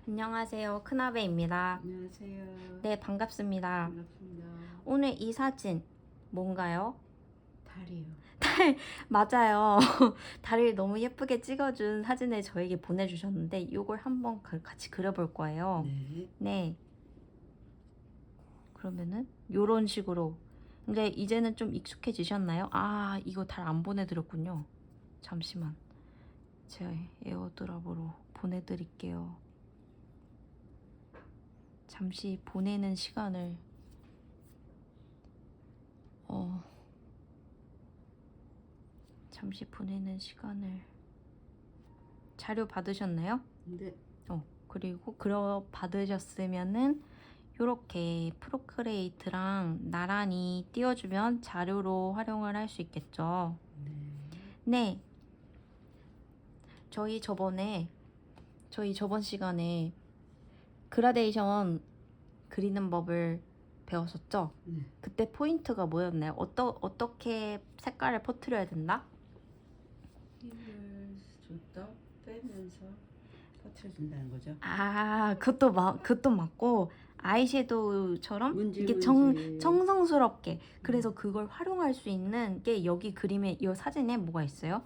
안녕하세요. 큰아베입니다. 안녕하세요. 네, 반갑습니다. 반갑습니다. 오늘 이 사진 뭔가요? 달이요. 달, 맞아요. 달을 너무 예쁘게 찍어준 사진을 저에게 보내주셨는데 이걸 한번 같이 그려볼 거예요. 네. 네. 그러면은 요런 식으로. 근데 이제는 좀 익숙해지셨나요? 아, 이거 달 안 보내드렸군요. 잠시만. 제가 에어드랍으로 보내드릴게요. 잠시 보내는 시간을 잠시 보내는 시간을 자료 받으셨나요? 네. 그리고 받으셨으면은 요렇게 프로크레이트랑 나란히 띄워주면 자료로 활용을 할 수 있겠죠. 네. 네. 저희 저번 시간에 그라데이션 그리는 법을 배웠었죠? 네. 그때 포인트가 뭐였나요? 어떻게 색깔을 퍼뜨려야 된다? 힘을 줬다 빼면서 퍼트려준다는 거죠. 아, 그것도 맞고 아이섀도우처럼 이게 문지. 정성스럽게 그래서 그걸 활용할 수 있는 게 여기 이 사진에 뭐가 있어요?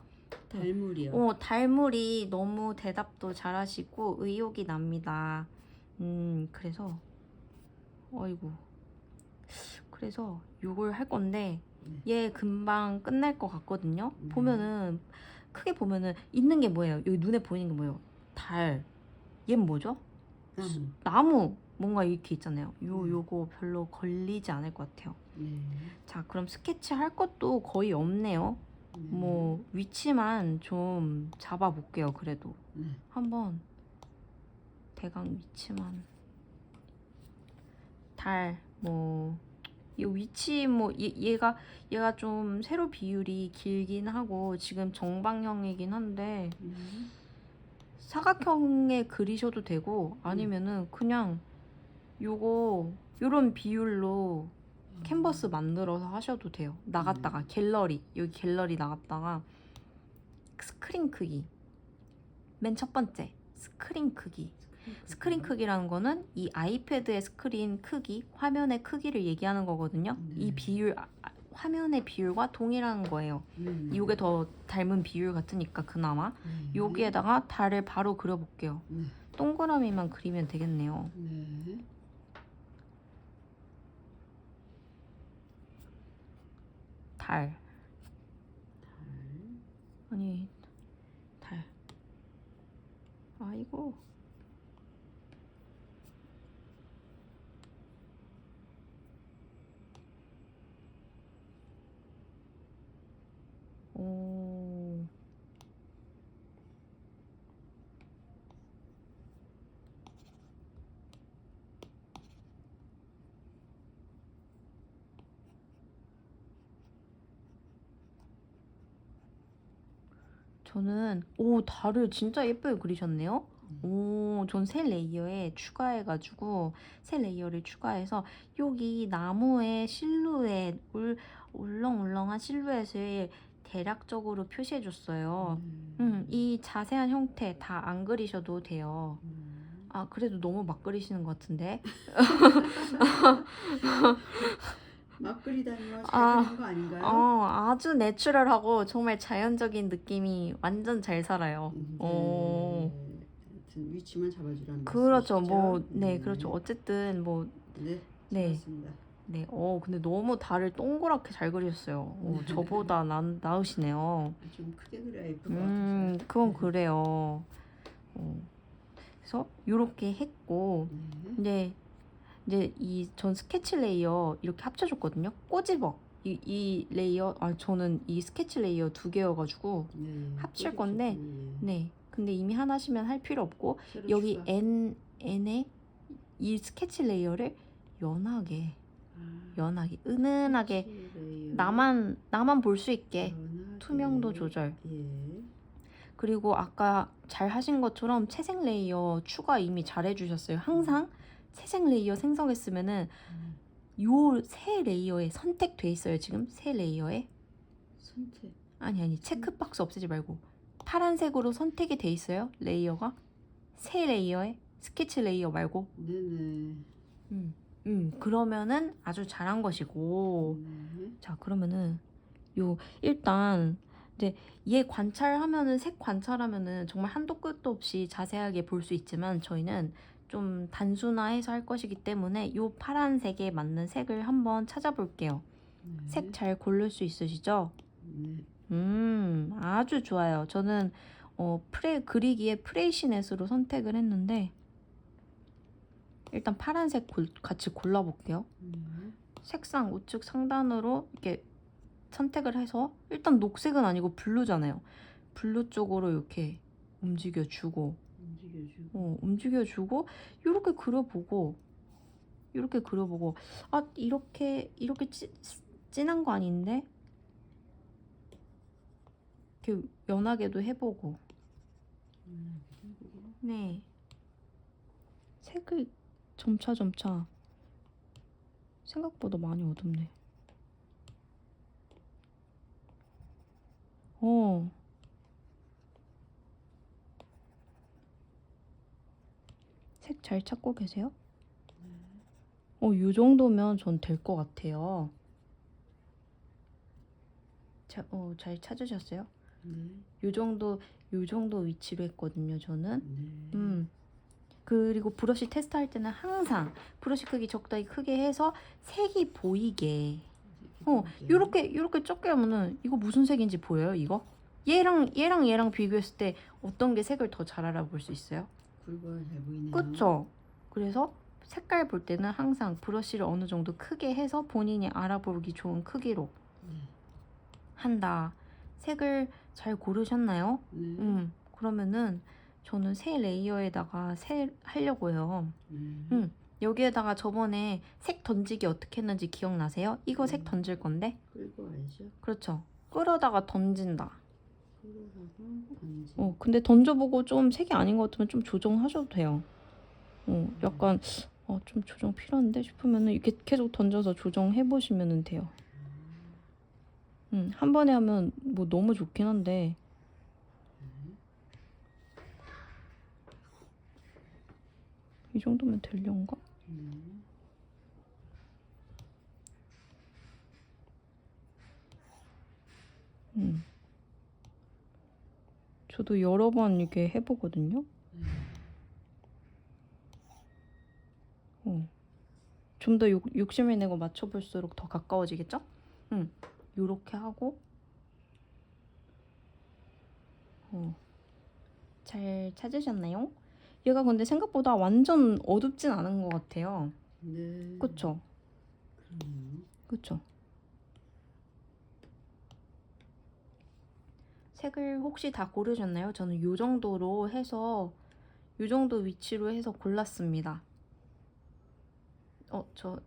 달물이요. 달물이 너무 대답도 잘하시고 의욕이 납니다. 그래서 어이구. 그래서 요걸 할 건데 얘 금방 끝날 것 같거든요. 크게 보면은 있는 게 뭐예요? 여기 눈에 보이는 게 뭐예요? 달. 얘는 뭐죠? 나무 뭔가 이렇게 있잖아요. 요거 별로 걸리지 않을 것 같아요. 네. 자, 그럼 스케치 할 것도 거의 없네요. 뭐 위치만 좀 잡아 볼게요. 그래도 한번 대강 위치만 이 위치 얘가 좀 세로 비율이 길긴 하고 지금 정방형이긴 한데 사각형에 그리셔도 되고 아니면은 그냥 요런 비율로 캔버스 만들어서 하셔도 돼요. 나갔다가 여기 갤러리 나갔다가 스크린 크기 맨 첫 번째 스크린 크기라는 거는 이 아이패드의 스크린 크기, 화면의 크기를 얘기하는 거거든요. 이 비율 화면의 비율과 동일한 거예요. 이게 더 닮은 비율 같으니까 그나마 여기에다가 달을 바로 그려볼게요. 동그라미만 그리면 되겠네요. 달. 아이고. 오. 저는 달을 진짜 예쁘게 그리셨네요. 전 새 레이어에 새 레이어를 추가해서 여기 나무의 실루엣, 울렁울렁한 실루엣을 대략적으로 표시해 줬어요. 이 자세한 형태 다 안 그리셔도 돼요. 아, 그래도 너무 막 그리시는 것 같은데. 막 그리다니요. 잘 그린 거 아닌가요? 아주 내추럴하고 정말 자연적인 느낌이 완전 잘 살아요. 아무튼 위치만 잡아주라는 그렇죠. 말씀이시죠? 그렇죠. 어쨌든 네. 네. 잘했습니다. 네. 근데 너무 달을 동그랗게 잘 그리셨어요. 저보다 나으시네요. 좀 크게 그려야 예쁠 것 같아서요. 그건 그래요. 그래서 요렇게 했고 이제 전 스케치 레이어 이렇게 합쳐줬거든요. 꼬집어. 이 레이어, 저는 이 스케치 레이어 2개여가지고 합칠 건데, 근데 이미 하나시면 할 필요 없고, 여기 추가. N에 이 스케치 레이어를 연하게, 은은하게, 나만 볼 수 있게, 투명도 조절. 그리고 아까 잘 하신 것처럼 채색 레이어 추가 이미 잘 해주셨어요. 항상 채색 레이어 생성했으면은 요 새 레이어에 선택돼 있어요. 지금 새 레이어에 선택. 아니 체크박스 없애지 말고 파란색으로 선택이 돼 있어요. 레이어가 새 레이어에 스케치 레이어 말고. 네네. 그러면은 아주 잘한 것이고. 네. 자, 그러면은 요 일단 이제 얘 관찰하면은 색 관찰하면은 정말 한도 끝도 없이 자세하게 볼 수 있지만 저희는 좀 단순화해서 할 것이기 때문에 요 파란색에 맞는 색을 한번 찾아볼게요. 네. 색 잘 고를 수 있으시죠? 네. 아주 좋아요. 저는 그리기에 프레이시넷으로 선택을 했는데 일단 파란색 같이 골라볼게요. 네. 색상 우측 상단으로 이렇게 선택을 해서 일단 녹색은 아니고 블루잖아요. 블루 쪽으로 이렇게 움직여주고 움직여주고 이렇게 그려보고 아 이렇게 진한 거 아닌데 이렇게 연하게도 해보고 네 색을 점차 생각보다 많이 어둡네. 색 잘 찾고 계세요? 요 정도면 전 될 것 같아요. 잘 찾으셨어요? 네. 요 정도 위치로 했거든요, 저는. 네. 그리고 브러쉬 테스트 할 때는 항상 브러쉬 크기 적당히 크게 해서 색이 보이게. 요렇게 적게 하면은 이거 무슨 색인지 보여요, 이거? 얘랑 비교했을 때 어떤 게 색을 더 잘 알아볼 수 있어요? 굵어야 잘 보이네요. 그쵸? 그래서 색깔 볼 때는 항상 브러쉬를 어느 정도 크게 해서 본인이 알아보기 좋은 크기로 네. 한다. 색을 잘 고르셨나요? 네. 그러면은 저는 새 레이어에다가 하려고요. 네. 여기에다가 저번에 색 던지기 어떻게 했는지 기억나세요? 이거 색 던질 건데? 끌고 와야죠. 그렇죠. 끌어다가 던진다. 끌어다가 던지. 근데 던져보고 좀 색이 아닌 것 같으면 좀 조정하셔도 돼요. 약간 좀 조정 필요한데 싶으면은 이렇게 계속 던져서 조정해 보시면 돼요. 한 번에 하면 뭐 너무 좋긴 한데 이 정도면 되려는가? 저도 여러 번 이렇게 해보거든요. 좀 더 욕심을 내고 맞춰볼수록 더 가까워지겠죠? 요렇게 하고 잘 찾으셨나요? 얘가 근데 생각보다 완전 어둡진 않은 것 같아요. 네. 그쵸? 그러네요. 그쵸? 색을 혹시 다 고르셨나요? 저는 요 정도로 해서 요 정도 위치로 해서 골랐습니다. 저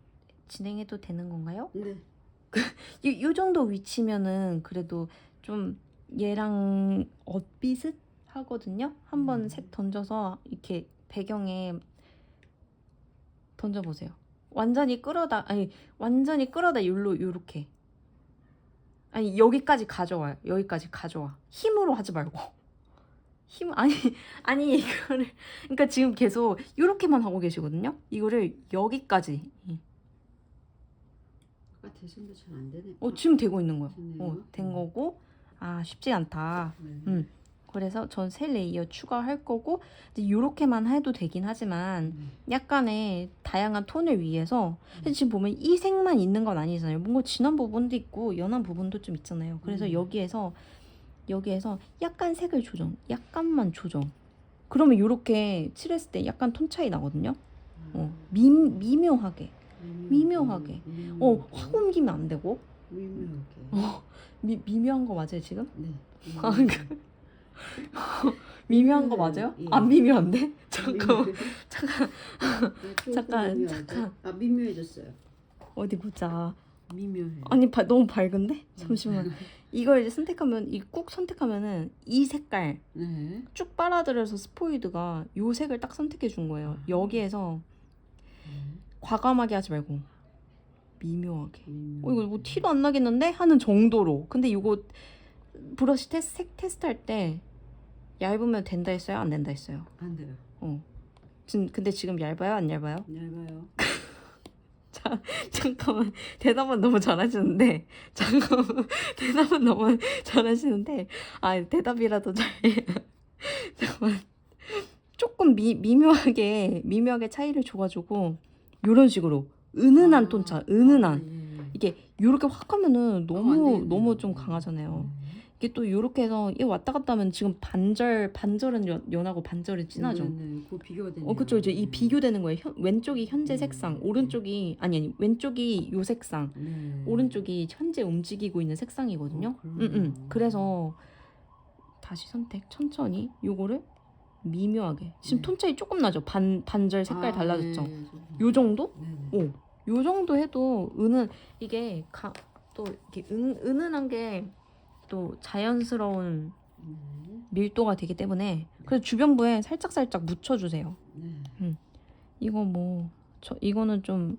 진행해도 되는 건가요? 네. 요 정도 위치면은 그래도 좀 얘랑 비슷 하거든요. 한번 색 던져서 이렇게 배경에 던져보세요. 완전히 끌어다 요렇게. 아니 여기까지 가져와요. 여기까지 가져와. 힘으로 하지 말고. 아니 이거를 그러니까 지금 계속 요렇게만 하고 계시거든요. 이거를 여기까지. 아까 대선도 잘 안 되네. 지금 되고 있는 거예요. 됐네요. 된 거고 쉽지 않다. 네. 그래서 전 새 레이어 추가할 거고 이제 요렇게만 해도 되긴 하지만 약간의 다양한 톤을 위해서 지금 보면 이 색만 있는 건 아니잖아요. 뭔가 진한 부분도 있고 연한 부분도 좀 있잖아요. 그래서 여기에서 약간 색을 약간만 조정. 그러면 요렇게 칠했을 때 약간 톤 차이 나거든요. 미묘하게. 확 옮기면 안 되고. 미묘하게. 미묘한 거 맞아요 지금? 네. 미묘한 거 맞아요? 예. 안 미묘한데? 잠깐. 미묘해졌어요. 어디 보자. 미묘해. 아니 너무 밝은데? 잠시만. 이걸 이제 꾹 선택하면은 이 색깔 네. 쭉 빨아들여서 스포이드가 요 색을 딱 선택해 준 거예요. 여기에서 과감하게 하지 말고 미묘하게. 이거 뭐 티도 안 나겠는데? 하는 정도로. 근데 이거 브러쉬 색 테스트 할 때 얇으면 된다 했어요? 안 된다 했어요? 안 돼요. 근데 지금 얇아요? 안 얇아요? 얇아요. 잠깐만. 대답은 너무 잘하시는데. 잠깐만. 대답은 너무 잘하시는데. 대답이라도 잘. 잠깐만. 조금 미묘하게 차이를 줘가지고 요런 식으로 은은한 톤차, 은은한. 이게 요렇게 확 하면은 너무 좀 강하잖아요. 이게 또 요렇게 해서 이 왔다 갔다 하면 지금 반절은 연하고 반절은 진하죠. 네. 그 비교가 되네요. 그쵸. 이제 이 비교되는 거예요. 왼쪽이 현재 색상, 오른쪽이 아니 왼쪽이 요 색상, 네. 오른쪽이 현재 움직이고 있는 색상이거든요. 그러네요. 그래서 다시 선택 천천히 요거를 미묘하게. 지금 네. 톤 차이 조금 나죠. 반절 색깔 달라졌죠. 네. 요 정도? 네. 요 정도 해도 이게 또 이렇게 은은한 게 또 자연스러운 네. 밀도가 되기 때문에 그래서 주변부에 살짝 묻혀주세요. 네. 이거는 좀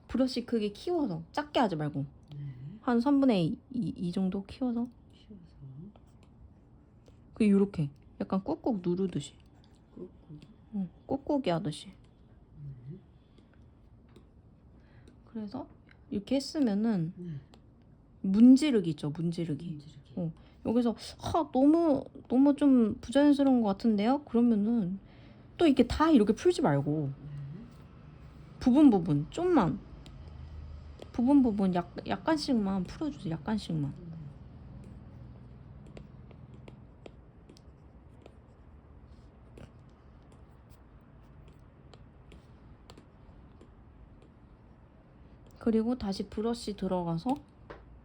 브러쉬 크기 키워서 작게 하지 말고 네. 한 3분의 2 정도 키워서 키워서 요렇게 약간 꾹꾹 누르듯이 꾹꾹. 꾹꾹이 하듯이. 그래서 이렇게 했으면은 네. 문지르기 있죠. 문지르기. 여기서 너무 좀 부자연스러운 것 같은데요? 그러면은 또 이게 다 이렇게 풀지 말고 부분 좀만 부분 약간씩만 풀어주세요. 약간씩만. 그리고 다시 브러쉬 들어가서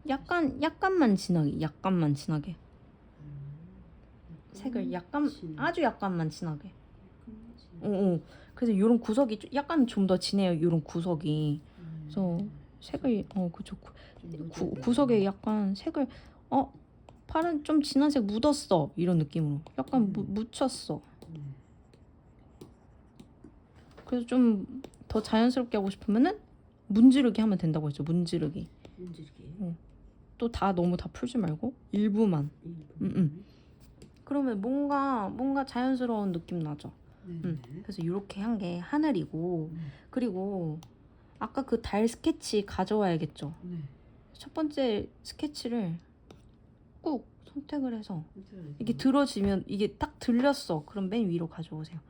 약간만 진하게 색을 아주 약간만 진하게. 그래서 이런 구석이 약간 좀 더 진해요. 이런 구석이. 그래서 색을 그쵸. 구석에 약간 색을 파란 좀 진한 색 묻었어 이런 느낌으로 약간 묻혔어. 그래서 좀 더 자연스럽게 하고 싶으면은 문지르기 하면 된다고 했죠. 문지르기. 또 너무 다 풀지 말고 일부만. 그러면 뭔가 자연스러운 느낌 나죠. 그래서 이렇게 한 게 하늘이고 그리고 아까 그 달 스케치 가져와야겠죠. 첫 번째 스케치를 꾹 선택을 해서 이게 들어지면 이게 딱 들렸어. 그럼 맨 위로 가져오세요.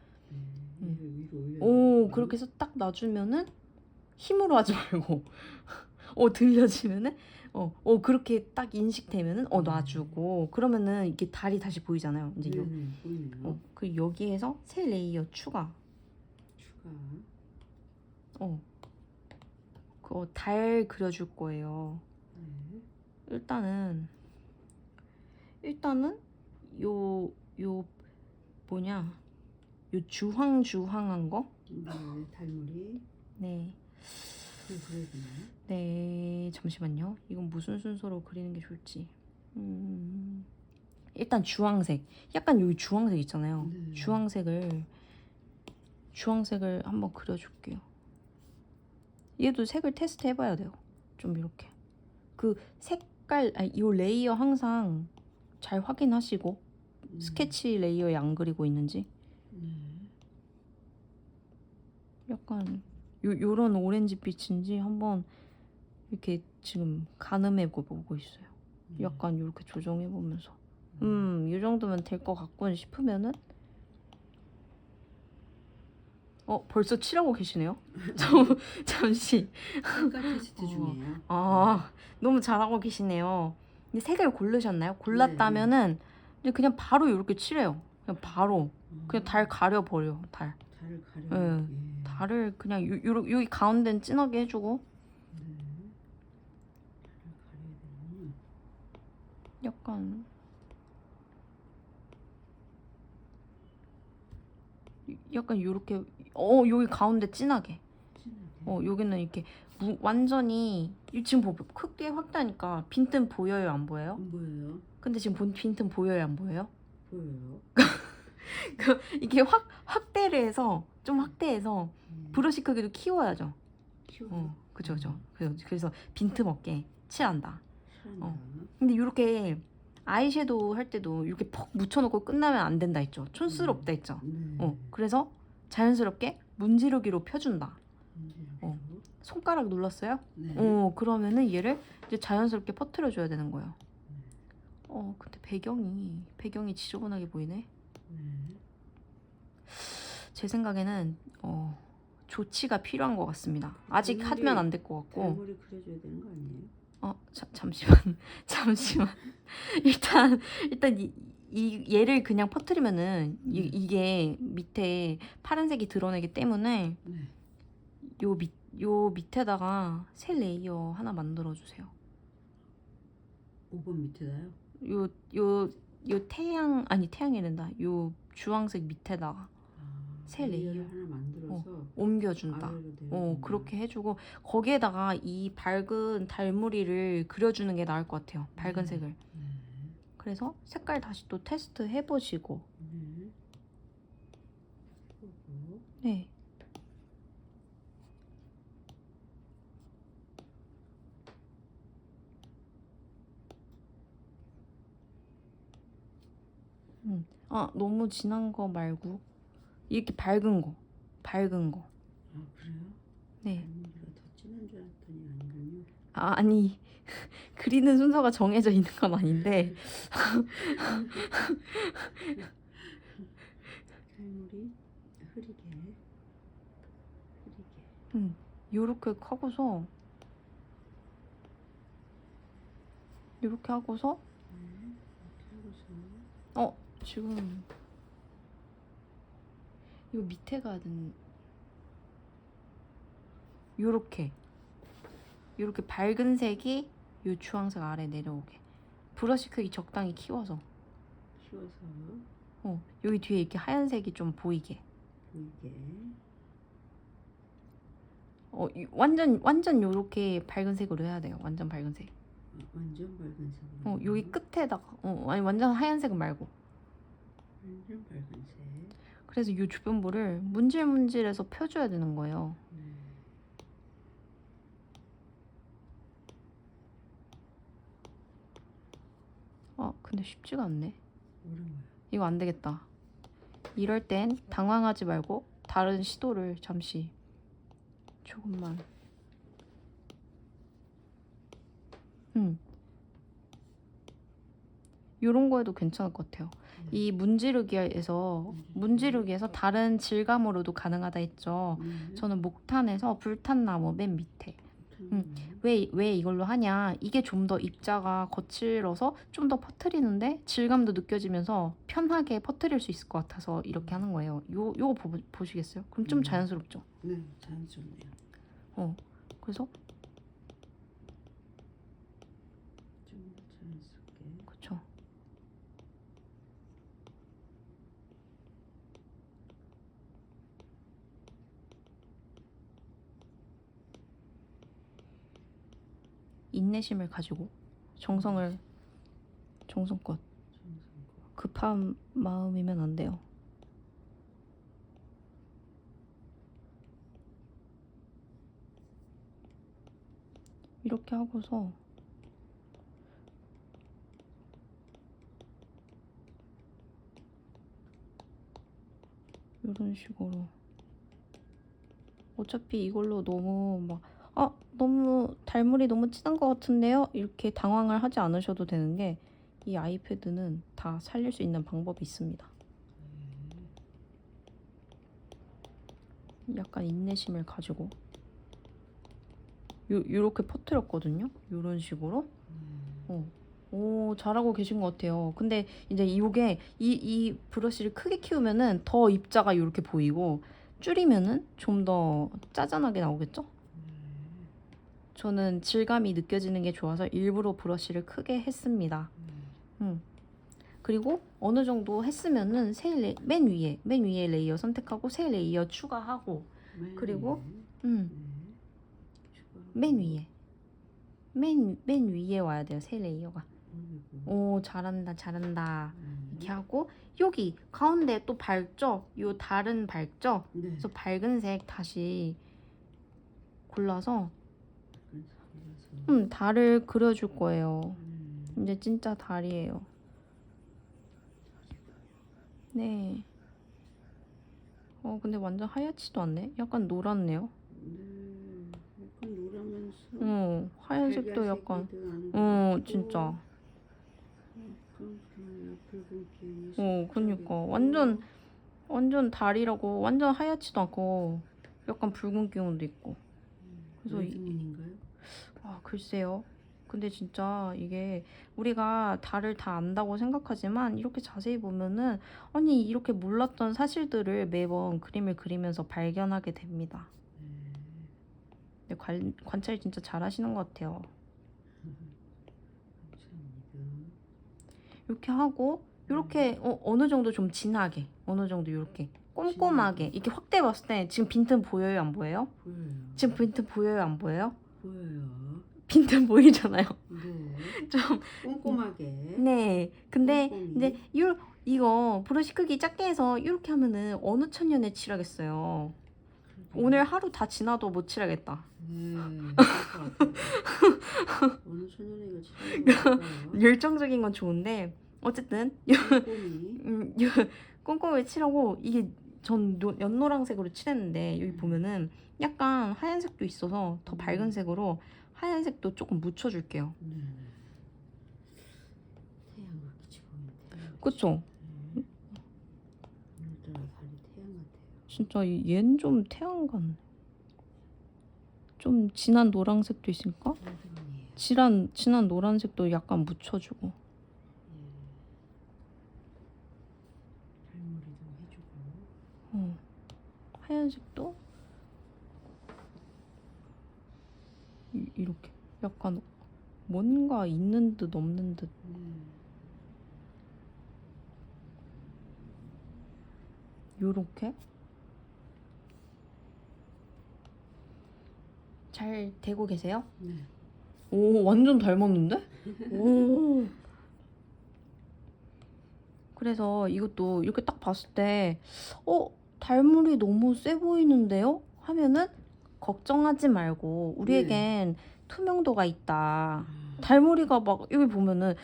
그렇게 해서 딱 놔주면은 힘으로 하지 말고 들려지면은 그렇게 딱 인식되면은 놔주고 그러면은 이게 달이 다시 보이잖아요. 이제 그 여기에서 새 레이어 추가. 그거 달 그려줄 거예요. 일단은 요 주황한 거. 달머리. 네. 그래야 되나요? 네, 잠시만요. 이건 무슨 순서로 그리는 게 좋을지. 일단 주황색. 약간 여기 주황색 있잖아요. 주황색을 한번 그려줄게요. 얘도 색을 테스트 해봐야 돼요. 좀 이렇게. 그 색깔, 이 레이어 항상 잘 확인하시고 스케치 레이어에 안 그리고 있는지. 약간 요런 오렌지 빛인지 한번 이렇게 지금 가늠해 보고 있어요. 약간 이렇게 조정해 보면서 이 정도면 될 것 같군 싶으면은 벌써 칠하고 계시네요. 잠시. 색깔 테스트 중이에요. 너무 잘하고 계시네요. 근데 색을 고르셨나요? 골랐다면은 이제 그냥 바로 이렇게 칠해요. 그냥 바로 그냥 달 가려버려. 달을 가려. 달을 그냥 여기 가운데는 진하게 해주고 약간 요렇게 여기 가운데 진하게 여기는 이렇게 완전히 지금 크게 확대하니까 빈틈 보여요? 안 보여요? 안 보여요. 근데 지금 빈틈 보여요? 안 보여요? 보여요. 이게 확대를 해서 좀 확대해서 브러쉬 크기도 키워야죠. 그죠. 그래서 빈틈 없게 칠한다. 근데 이렇게 아이섀도우 할 때도 이렇게 퍽 묻혀놓고 끝나면 안 된다 했죠. 촌스럽다 했죠. 그래서 자연스럽게 문지르기로 펴준다. 어. 손가락 눌렀어요? 네. 그러면은 얘를 이제 자연스럽게 퍼뜨려줘야 되는 거예요. 근데 배경이 지저분하게 보이네. 네. 제 생각에는 조치가 필요한 것 같습니다. 아직 하면 안 될 것 같고. 대머리 그려줘야 되는 거 아니에요? 잠시만. 일단 얘를 그냥 퍼뜨리면은 이게 밑에 파란색이 드러내기 때문에 네. 요 밑에다가 새 레이어 하나 만들어 주세요. 5번 밑에다요? 요 태양이란다. 요 주황색 밑에다가 새 레이어 하나 만들어서 옮겨준다. 아래로 내려준다. 그렇게 해주고 거기에다가 이 밝은 달무리를 그려주는 게 나을 것 같아요. 밝은 색을. 네. 그래서 색깔 다시 또 테스트 해보시고. 네. 그리고 네. 너무 진한 거 말고 이렇게 밝은 거. 아 그래요? 네. 달무리가 더 진한 줄 알았더니 아니군요. 아니 그리는 순서가 정해져 있는 건 아닌데 달무리 흐리게 요렇게 하고서 이렇게 하고서 네. 이렇게 하고서 지금 이거 밑에 가야 되는 요렇게 밝은 색이 요 주황색 아래 내려오게 브러쉬 크기 적당히 키워서 여기 뒤에 이렇게 하얀색이 좀 보이게 보이게 완전 요렇게 밝은 색으로 해야 돼요. 완전 밝은 색. 완전 밝은 색으로. 여기 끝에다가 아니 완전 하얀색은 말고. 완전 밝은색. 그래서 요 주변부를 문질문질해서 펴줘야 되는 거예요. 근데 쉽지가 않네. 어려워요. 이거 안 되겠다. 이럴 땐 당황하지 말고 다른 시도를 잠시 조금만. 요런 거에도 괜찮을 것 같아요. 이 문지르기에서 다른 질감으로도 가능하다 했죠. 저는 목탄에서 불탄나무 맨 밑에. 왜 이걸로 하냐? 이게 좀 더 입자가 거칠어서 좀 더 퍼뜨리는데 질감도 느껴지면서 편하게 퍼뜨릴 수 있을 것 같아서 이렇게 하는 거예요. 요거 보시겠어요? 그럼 좀 자연스럽죠? 네, 자연스럽네요. 그래서 좀 더 자연스럽게. 그쵸. 인내심을 가지고 정성껏 급한 마음이면 안 돼요. 이렇게 하고서 이런 식으로 어차피 이걸로 너무 너무 달물이 너무 진한 것 같은데요? 이렇게 당황을 하지 않으셔도 되는 게 이 아이패드는 다 살릴 수 있는 방법이 있습니다. 약간 인내심을 가지고 요렇게 퍼뜨렸거든요. 요런 식으로. 오, 잘하고 계신 것 같아요. 근데 이제 이게 이 브러쉬를 크게 키우면은 더 입자가 요렇게 보이고 줄이면은 좀 더 짜잔하게 나오겠죠? 저는 질감이 느껴지는 게 좋아서 일부러 브러쉬를 크게 했습니다. 그리고 어느 정도 했으면은 맨 위에 레이어 선택하고 새 레이어 추가하고 그리고 맨 위에 와야 돼요. 새 레이어가. 오, 잘한다. 이렇게 하고 여기 가운데 또 밝죠? 요 달은 밝죠? 그래서 밝은 색 다시 골라서 달을 그려줄 거예요. 이제 진짜 달이에요. 네. 근데 완전 하얗지도 않네. 약간 노랗네요. 네, 약간 노라면서 하얀색도 약간. 달걀색이도 아닌 것 같고, 진짜. 약간 그런 붉은 기운이 그니까 있고. 완전 달이라고 완전 하얗지도 않고 약간 붉은 기운도 있고. 그래서 레드문인가요? 글쎄요. 근데 진짜 이게 우리가 달을 다 안다고 생각하지만 이렇게 자세히 보면은 아니 이렇게 몰랐던 사실들을 매번 그림을 그리면서 발견하게 됩니다. 근데 관찰 진짜 잘하시는 것 같아요. 감사합니다. 이렇게 하고 이렇게 어느 정도 좀 진하게 어느 정도 이렇게 꼼꼼하게 이렇게 확대 봤을 때 지금 빈틈 보여요 안 보여요? 보여요. 지금 빈틈 보여요 안 보여요? 보여요. 빈틈 보이잖아요. 네. 좀 꼼꼼하게. 네. 근데 꼼꼼히. 이제 이거 브러쉬 크기 작게 해서 이렇게 하면은 어느 천년에 칠하겠어요. 오늘 하루 다 지나도 못 칠하겠다. 네. 그럴 것 같아요. 어느 천년에 이거 칠하는 걸까요? 열정적인 건 좋은데 어쨌든 꼼꼼히. 꼼꼼히 칠하고 이게 전 연노랑색으로 칠했는데 여기 보면은 약간 하얀색도 있어서 더 밝은 색으로 하얀색도 조금 묻혀줄게요. 네. 태양 같이 보이는 태양. 그쵸? 네. 오늘따라 달이 태양 같아요. 진짜 얘는 좀 태양 같네. 좀 진한 노란색도 있으니까 레드문이에요. 진한 노란색도 약간 묻혀주고. 발머리도 해주고. 하얀색도 이렇게 약간 뭔가 있는 듯 없는 듯. 요렇게 잘 되고 계세요? 네. 오, 완전 닮았는데? 오. 그래서 이것도 이렇게 딱 봤을 때 달물이 너무 세 보이는데요? 하면은 걱정하지 말고 우리에겐 투명도가 있다. 달무리가 막 여기 보면은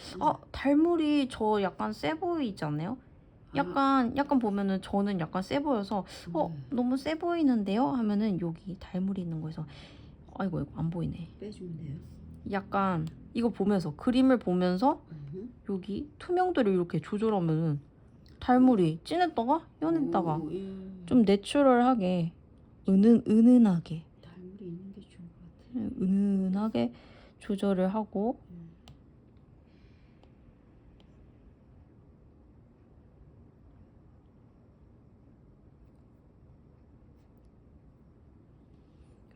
달무리 저 약간 세 보이지 않아요? 약간 보면은 저는 약간 세 보여서 너무 세 보이는데요? 하면은 여기 달무리 있는 거에서 아이고 안 보이네. 빼주면 돼요. 약간 이거 보면서 그림을 보면서 여기 투명도를 이렇게 조절하면은 달무리 진했다가 연했다가 오, 예. 좀 내추럴하게 은은하게 달물이 있는 게 좋은 것 같아요. 은은하게 조절을 하고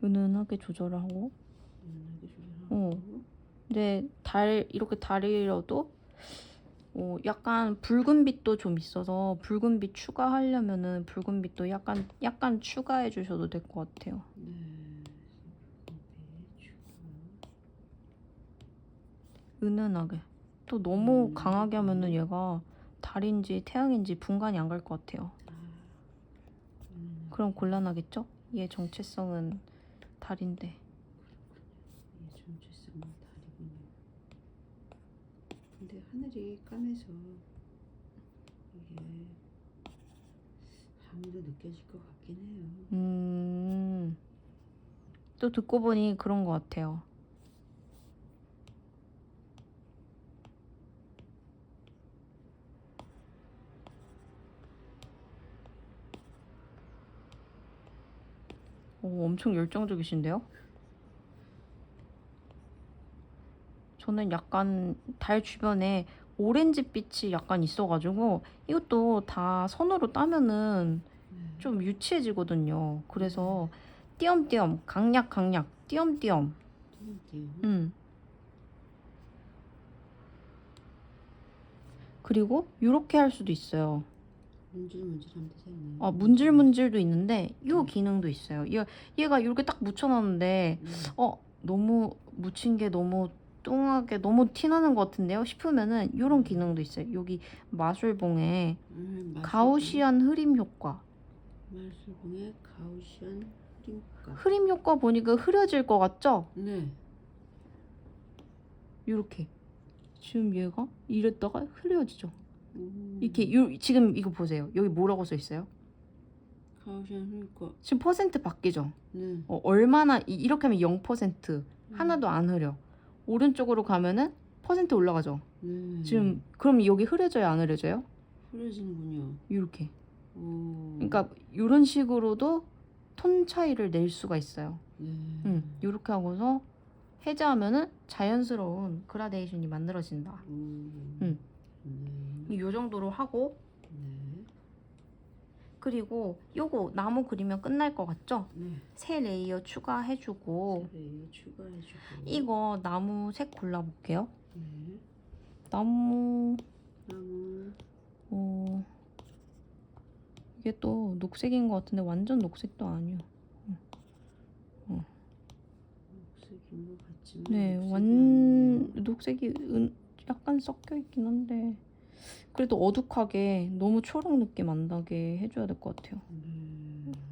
은은하게 조절을 하고 은은하게 조절하고. 근데 이렇게 달이라도 약간 붉은 빛도 좀 있어서 붉은 빛 추가하려면은 붉은 빛도 약간 추가해 주셔도 될 것 같아요. 네. 붉은빛 추가. 은은하게. 또 너무 강하게 하면은 얘가 달인지 태양인지 분간이 안 갈 것 같아요. 그럼 곤란하겠죠? 얘 정체성은 달인데. 예, 전체성은 달이군요. 근데 하늘이 까매서 이게 밤도 느껴질 것 같긴 해요. 또 듣고 보니 그런 것 같아요. 엄청 열정적이신데요? 저는 약간 달 주변에 오렌지빛이 약간 있어가지고 이것도 다 손으로 따면은 좀 유치해지거든요. 그래서 띄엄띄엄 강약 띄엄띄엄. 그리고 이렇게 할 수도 있어요. 문질문질하면 되잖아요. 문질문질도 있는데 이 기능도 있어요. 얘가 이렇게 딱 묻혀놨는데 너무 묻힌 게 너무 뚱하게 너무 티나는 것 같은데요? 싶으면은 이런 기능도 있어요. 여기 마술봉에 가우시안 흐림 효과. 마술봉에 가우시안 흐림 효과. 흐림 효과 보니까 흐려질 것 같죠? 네. 이렇게 지금 얘가 이랬다가 흐려지죠. 이렇게 지금 이거 보세요. 여기 뭐라고 써 있어요? 가오션 그러니까. 지금 퍼센트 바뀌죠? 네. 얼마나 이렇게 하면 0% 하나도 안 흐려. 오른쪽으로 가면은 퍼센트 올라가죠. 네. 지금 그럼 여기 흐려져요, 안 흐려져요? 흐려지는군요. 이렇게. 오. 그러니까 이런 식으로도 톤 차이를 낼 수가 있어요. 네. 이렇게 하고서 해제하면은 자연스러운 그라데이션이 만들어진다. 네. 이 정도로 하고, 네. 그리고 요거 나무 그리면 끝날 것 같죠? 네. 새 레이어 추가해주고, 네. 추가해주고. 이거 나무 색 골라볼게요. 네. 나무 나무. 이게 또 녹색인 것 같은데 완전 녹색도 아니요. 녹색인 것 같지만. 네, 녹색이 녹색이 약간 섞여 있긴 한데 그래도 어둑하게 너무 초록 느낌 안 나게 해줘야 될 것 같아요. 네. 어둑하게.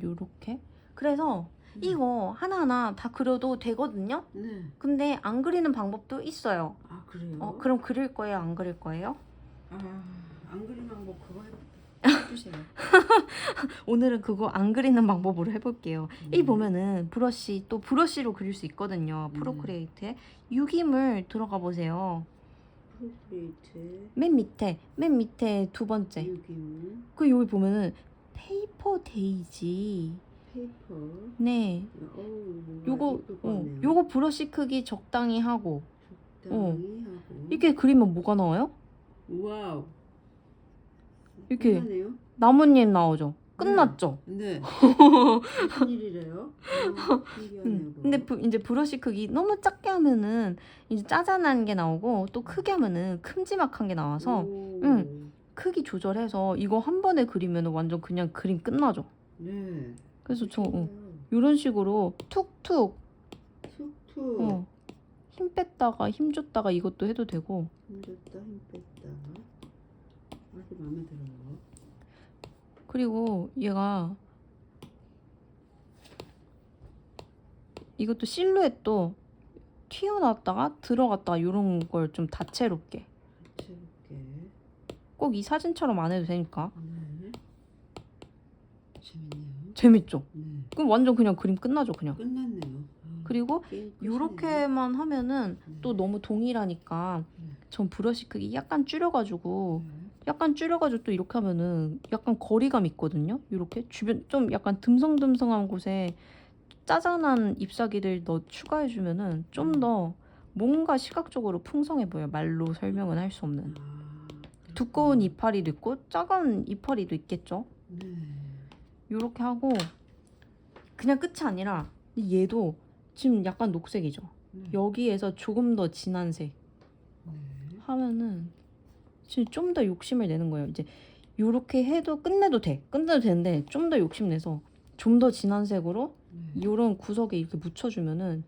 요렇게. 그래서 이거 하나하나 다 그려도 되거든요. 네. 근데 안 그리는 방법도 있어요. 아 그래요? 그럼 그릴 거예요, 안 그릴 거예요? 안 그린 방법 그거 해주세요. 오늘은 그거 안 그리는 방법으로 해볼게요. 이 보면은 브러쉬, 또 브러쉬로 그릴 수 있거든요. 프로크리에이트에 유기물 들어가 보세요. 프로크리에이트. 맨 밑에 두 번째. 유기물. 그 여기 보면은 페이퍼 데이지. 페이퍼. 네. 요거 요거 브러쉬 크기 적당히 하고. 적당히 하고. 이렇게 그리면 뭐가 나와요? 와우. 이렇게 끝나네요. 나뭇잎 나오죠. 끝났죠. 네. 무슨 일이래요? 신기하네요. 근데 이제 브러쉬 크기 너무 작게 하면은 이제 짜잔한 게 나오고 또 크게 하면은 큼지막한 게 나와서 크기 조절해서 이거 한 번에 그리면 완전 그냥 그림 끝나죠. 네. 그래서 저 이런 식으로 툭툭 툭툭. 힘 뺐다가 힘 줬다가 이것도 해도 되고. 힘 줬다 힘 뺐다. 아주 마음에 들어요. 그리고 얘가 이것도 실루엣도 튀어나왔다가 들어갔다가 이런 걸 좀 다채롭게. 꼭 이 사진처럼 안 해도 되니까. 네. 재밌네요. 재밌죠? 네. 그럼 완전 그냥 그림 끝나죠, 그냥. 끝났네요. 그리고 요렇게만 하면은 네. 또 너무 동일하니까 전 브러쉬 크기 약간 줄여가지고 또 이렇게 하면은 약간 거리감 있거든요. 이렇게 주변 좀 약간 듬성듬성한 곳에 짜잔한 잎사귀들 더 추가해주면은 좀 더 뭔가 시각적으로 풍성해 보여요. 말로 설명은 할 수 없는. 두꺼운 이파리도 있고 작은 이파리도 있겠죠. 네. 이렇게 하고 그냥 끝이 아니라 얘도 지금 약간 녹색이죠. 여기에서 조금 더 진한 색 하면은 지금 좀 더 욕심을 내는 거예요. 이제 이렇게 해도 끝내도 되는데 좀 더 욕심내서 좀 더 진한 색으로 이런 구석에 이렇게 묻혀주면은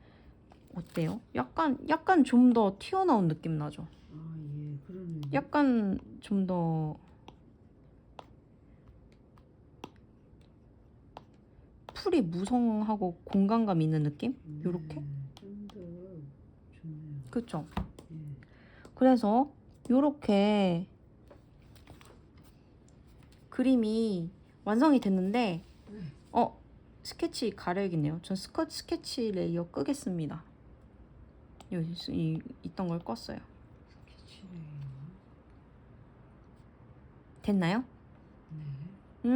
어때요? 약간 좀 더 튀어나온 느낌 나죠. 예, 그러네요. 약간 좀 더 풀이 무성하고 공간감 있는 느낌? 요렇게? 좀 더 좋네요. 그쵸? 예. 그래서 요렇게 그림이 완성이 됐는데 스케치 가려야겠네요. 전 스케치 레이어 끄겠습니다. 여기 있던 걸 껐어요. 됐나요? 네.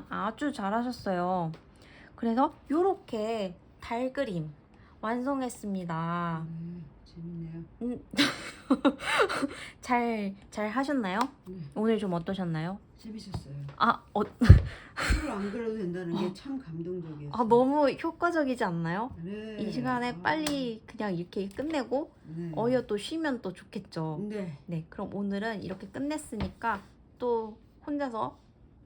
아주 잘하셨어요. 그래서 요렇게 달 그림 완성했습니다. 재밌네요. 잘 하셨나요? 네. 오늘 좀 어떠셨나요? 재밌었어요. 풀을 안 그려도 된다는 게 참 감동적이었어요. 너무 효과적이지 않나요? 네. 이 시간에 빨리 그냥 이렇게 끝내고 네. 어여 또 쉬면 또 좋겠죠. 네. 네, 그럼 오늘은 이렇게 끝냈으니까 또 혼자서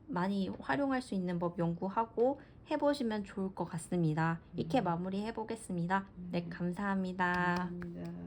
많이 활용할 수 있는 법 연구하고 해보시면 좋을 것 같습니다. 이렇게 마무리해 보겠습니다. 네, 감사합니다. 감사합니다.